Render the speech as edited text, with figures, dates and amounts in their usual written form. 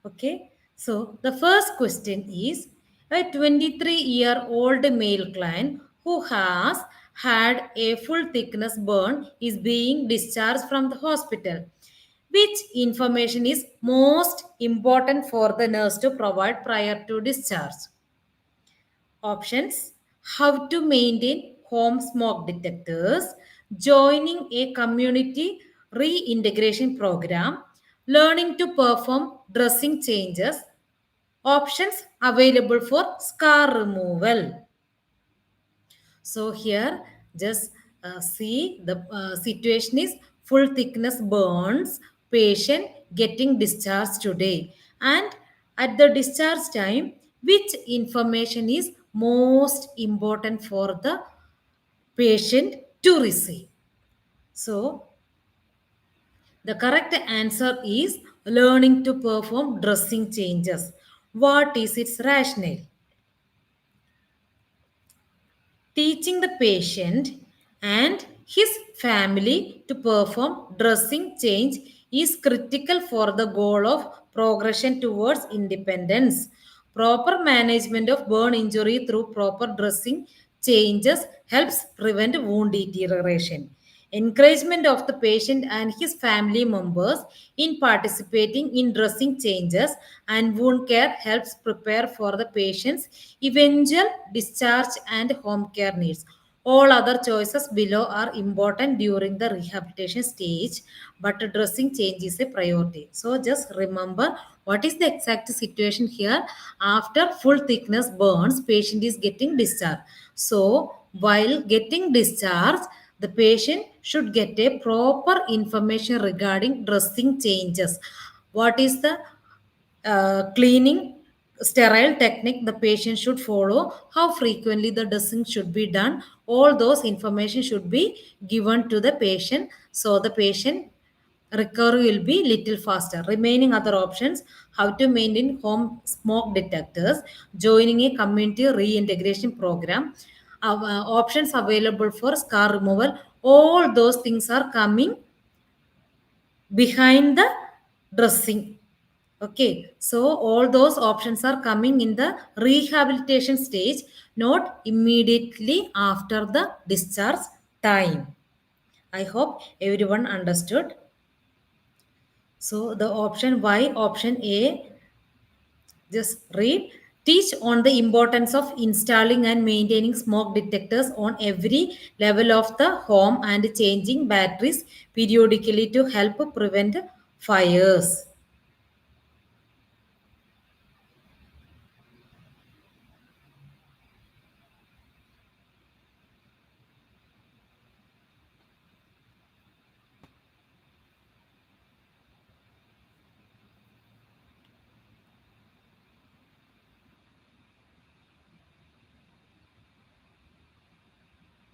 Okay, so the first question is a 23-year-old male client who has had a full thickness burn is being discharged from the hospital. Which information is most important for the nurse to provide prior to discharge? Options: how to maintain home smoke detectors, joining a community reintegration program, learning to perform dressing changes. Options available for scar removal. So here just see the situation is full thickness burns, patient getting discharged today, and at the discharge time which information is most important for the patient to receive. So the correct answer is learning to perform dressing changes. What is its rationale? Teaching the patient and his family to perform dressing change is critical for the goal of progression towards independence. Proper management of burn injury through proper dressing changes helps prevent wound deterioration. Encouragement of the patient and his family members in participating in dressing changes and wound care helps prepare for the patient's eventual discharge and home care needs. All other choices below are important during the rehabilitation stage, but dressing change is a priority. So just remember what is the exact situation here. After full thickness burns, patient is getting discharged. So while getting discharged, the patient should get a proper information regarding dressing changes. What is the cleaning sterile technique the patient should follow, how frequently the dressing should be done, all those information should be given to the patient, so the patient recovery will be little faster. Remaining other options: how to maintain home smoke detectors, joining a community reintegration program, options available for scar removal, all those things are coming behind the dressing. Okay, so all those options are coming in the rehabilitation stage, not immediately after the discharge time. I hope everyone understood. So the option Y, option A, just read. Teach on the importance of installing and maintaining smoke detectors on every level of the home and changing batteries periodically to help prevent fires.